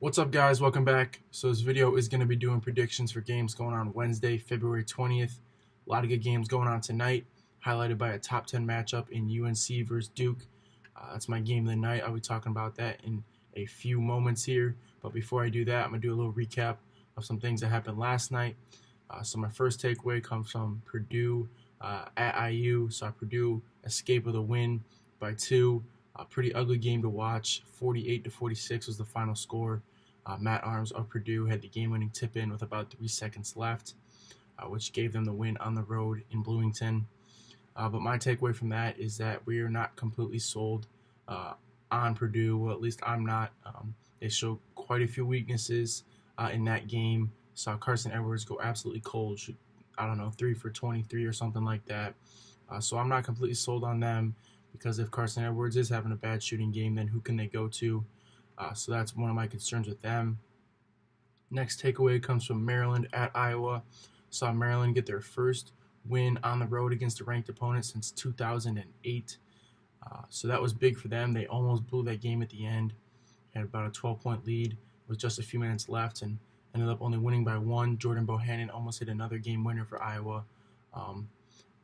What's up, guys? Welcome back. So this video is going to be doing predictions for games going on Wednesday, February 20th. A lot of good games going on tonight, highlighted by a top 10 matchup in UNC versus Duke. That's my game of the night. I'll be talking about that in a few moments here. But before I do that, I'm going to do a little recap of some things that happened last night. So my first takeaway comes from Purdue at IU. Saw Purdue escape with a win by 2. A pretty ugly game to watch. 48-46 was the final score. Matt Arms of Purdue had the game-winning tip-in with about 3 seconds left, which gave them the win on the road in Bloomington. But my takeaway from that is that we are not completely sold on Purdue. Well, at least I'm not. They showed quite a few weaknesses in that game. Saw Carson Edwards go absolutely cold. Shoot, I don't know, 3 for 23 or something like that. So I'm not completely sold on them because if Carson Edwards is having a bad shooting game, then who can they go to? So that's one of my concerns with them. Next takeaway comes from Maryland at Iowa. Saw Maryland get their first win on the road against a ranked opponent since 2008. So that was big for them. They almost blew that game at the end. Had about a 12-point lead with just a few minutes left and ended up only winning by 1. Jordan Bohannon almost hit another game winner for Iowa.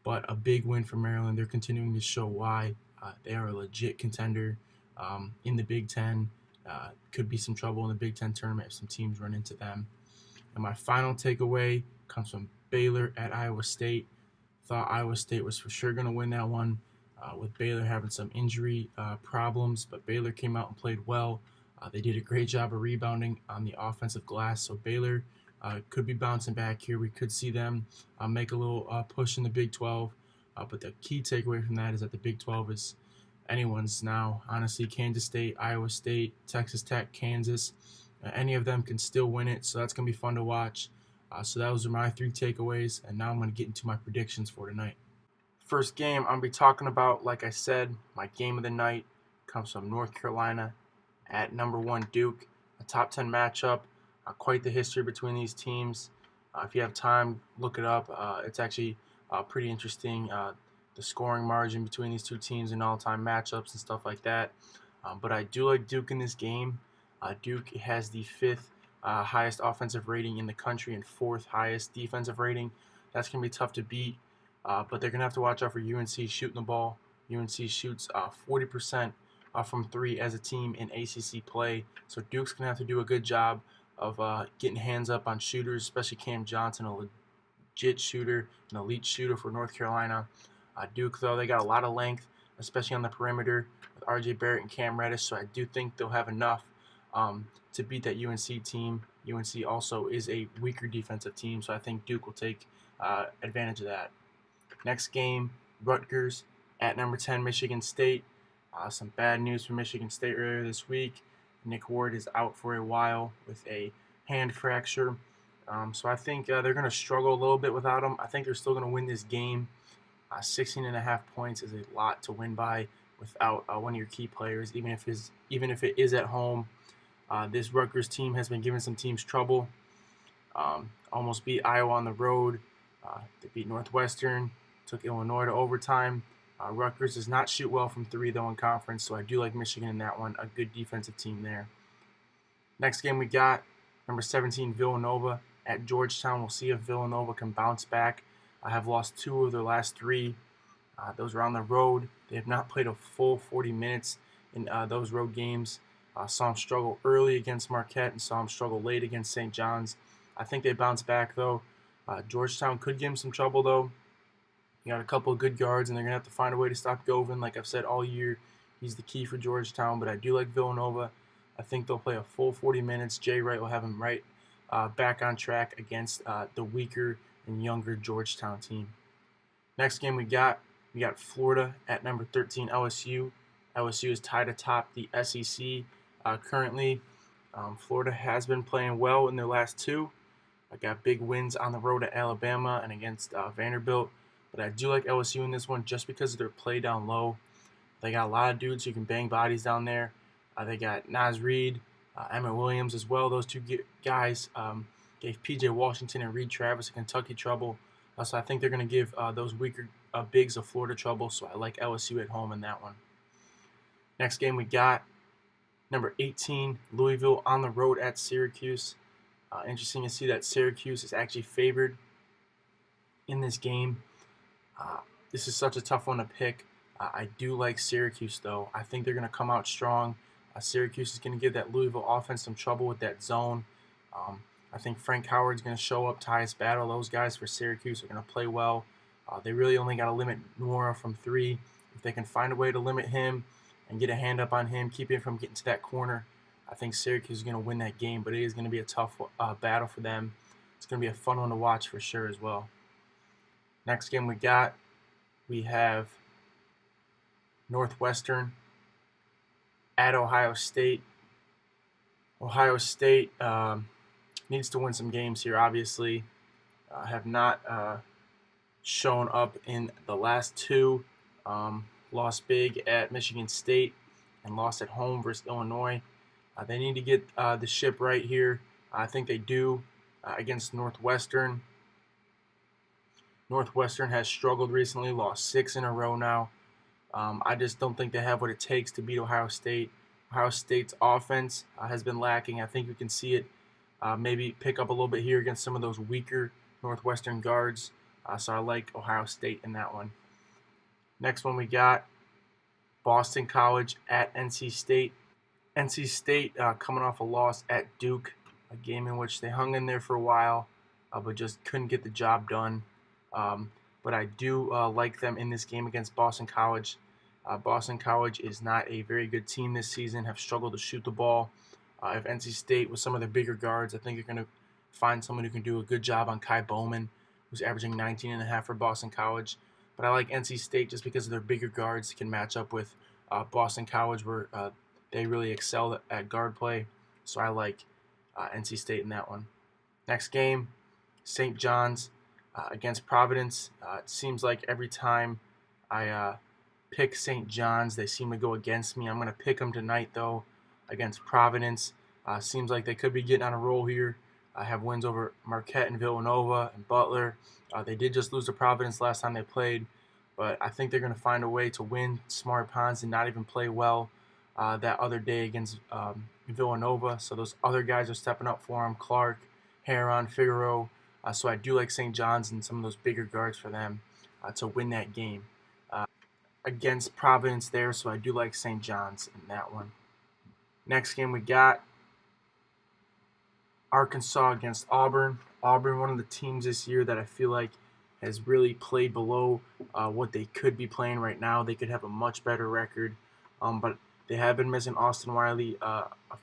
But a big win for Maryland. They're continuing to show why they are a legit contender in the Big Ten. Could be some trouble in the Big Ten tournament if some teams run into them. And my final takeaway comes from Baylor at Iowa State. Thought Iowa State was for sure going to win that one with Baylor having some injury problems, but Baylor came out and played well. They did a great job of rebounding on the offensive glass, so Baylor could be bouncing back here. We could see them make a little push in the Big 12, but the key takeaway from that is that the Big 12 is anyone's now. Honestly, Kansas State, Iowa State, Texas Tech, Kansas, any of them can still win it, so that's going to be fun to watch. So those are my 3 takeaways, and now I'm going to get into my predictions for tonight. First game I'm going to be talking about, like I said, my game of the night comes from North Carolina at number 1 Duke, a top 10 matchup. Quite the history between these teams. If you have time, look it up. It's actually pretty interesting. The scoring margin between these two teams and all-time matchups and stuff like that. But I do like Duke in this game. Duke has the 5th highest offensive rating in the country and 4th highest defensive rating. That's going to be tough to beat, but they're going to have to watch out for UNC shooting the ball. UNC shoots 40% from 3 as a team in ACC play, so Duke's going to have to do a good job of getting hands up on shooters, especially Cam Johnson, a legit shooter, an elite shooter for North Carolina. Duke, though, they got a lot of length, especially on the perimeter with R.J. Barrett and Cam Reddish, so I do think they'll have enough to beat that UNC team. UNC also is a weaker defensive team, so I think Duke will take advantage of that. Next game, Rutgers at number 10 Michigan State. Some bad news for Michigan State earlier this week. Nick Ward is out for a while with a hand fracture, so I think they're going to struggle a little bit without him. I think they're still going to win this game. 16.5 points is a lot to win by without one of your key players, even if it is at home. This Rutgers team has been giving some teams trouble. Almost beat Iowa on the road. They beat Northwestern, took Illinois to overtime. Rutgers does not shoot well from 3, though, in conference, so I do like Michigan in that one. A good defensive team there. Next game we got, number 17 Villanova at Georgetown. We'll see if Villanova can bounce back. I have lost 2 of their last 3. Those are on the road. They have not played a full 40 minutes in those road games. Saw them struggle early against Marquette and saw them struggle late against St. John's. I think they bounce back, though. Georgetown could give them some trouble, though. You got a couple of good guards, and they're going to have to find a way to stop Govan. Like I've said all year, he's the key for Georgetown, but I do like Villanova. I think they'll play a full 40 minutes. Jay Wright will have them right back on track against the weaker and younger Georgetown team. Next game we got Florida at number 13 LSU. LSU is tied atop the SEC currently. Florida has been playing well in their last 2. I got big wins on the road at Alabama and against Vanderbilt. But I do like LSU in this one just because of their play down low. They got a lot of dudes who can bang bodies down there. They got Naz Reid, Emmett Williams as well. Those 2 guys gave P.J. Washington and Reed Travis a Kentucky trouble. So I think they're going to give those weaker bigs of Florida trouble. So I like LSU at home in that one. Next game we got Number 18, Louisville on the road at Syracuse. Interesting to see that Syracuse is actually favored in this game. This is such a tough one to pick. I do like Syracuse, though. I think they're going to come out strong. Syracuse is going to give that Louisville offense some trouble with that zone. I think Frank Howard's going to show up, Tyus Battle. Those guys for Syracuse are going to play well. They really only got to limit Nora from 3. If they can find a way to limit him and get a hand up on him, keep him from getting to that corner, I think Syracuse is going to win that game, but it is going to be a tough battle for them. It's going to be a fun one to watch for sure as well. Next game we have Northwestern at Ohio State. Ohio State needs to win some games here, obviously. Have not shown up in the last 2. Lost big at Michigan State and lost at home versus Illinois. They need to get the ship right here. I think they do against Northwestern. Northwestern has struggled recently, lost 6 in a row now. I just don't think they have what it takes to beat Ohio State. Ohio State's offense has been lacking. I think you can see it maybe pick up a little bit here against some of those weaker Northwestern guards. So I like Ohio State in that one. Next one we got Boston College at NC State. NC State coming off a loss at Duke, a game in which they hung in there for a while, but just couldn't get the job done. But I do like them in this game against Boston College. Boston College is not a very good team this season, have struggled to shoot the ball. If NC State with some of their bigger guards, I think you're going to find someone who can do a good job on Kai Bowman, who's averaging 19.5 for Boston College. But I like NC State just because of their bigger guards can match up with Boston College, where they really excel at guard play. So I like NC State in that one. Next game, St. John's against Providence. It seems like every time I pick St. John's, they seem to go against me. I'm going to pick them tonight, though, against Providence. Seems like they could be getting on a roll here. I have wins over Marquette and Villanova and Butler. They did just lose to Providence last time they played, but I think they're going to find a way to win. Smart Pons did not even play well that other day against Villanova, so those other guys are stepping up for them. Clark, Heron, Figaro. So I do like St. John's and some of those bigger guards for them to win that game against Providence there, so I do like St. John's in that one. Next game we got Arkansas against Auburn. Auburn, one of the teams this year that I feel like has really played below what they could be playing right now. They could have a much better record, but they have been missing Austin Wiley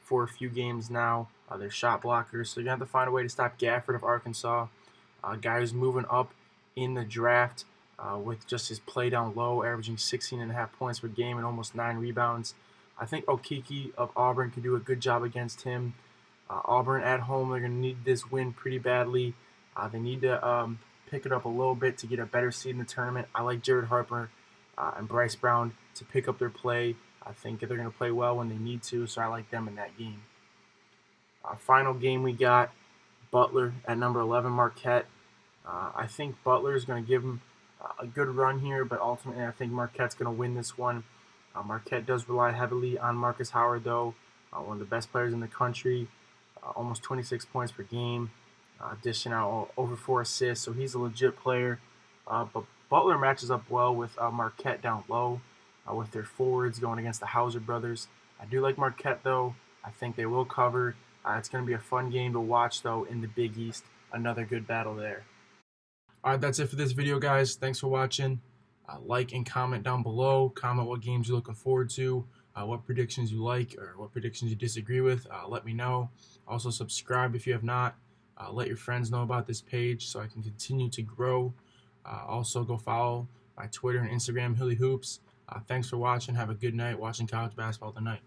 for a few games now. They're shot blockers, so you have to find a way to stop Gafford of Arkansas, a guy who's moving up in the draft with just his play down low, averaging 16.5 points per game and almost 9 rebounds. I think Okeke of Auburn can do a good job against him. Auburn at home, they're going to need this win pretty badly. They need to pick it up a little bit to get a better seed in the tournament. I like Jared Harper and Bryce Brown to pick up their play. I think they're going to play well when they need to, so I like them in that game. Final game we got Butler at number 11, Marquette. I think Butler is going to give them a good run here, but ultimately I think Marquette's going to win this one. Marquette does rely heavily on Marcus Howard, though, one of the best players in the country, almost 26 points per game, dishing out over 4 assists, so he's a legit player. But Butler matches up well with Marquette down low, with their forwards going against the Hauser brothers. I do like Marquette, though. I think they will cover. It's going to be a fun game to watch, though, in the Big East. Another good battle there. All right, that's it for this video, guys. Thanks for watching. Like and comment down below. Comment what games you're looking forward to, what predictions you like, or what predictions you disagree with. Let me know. Also, subscribe if you have not. Let your friends know about this page so I can continue to grow. Also, go follow my Twitter and Instagram, Hilly Hoops. Thanks for watching. Have a good night watching college basketball tonight.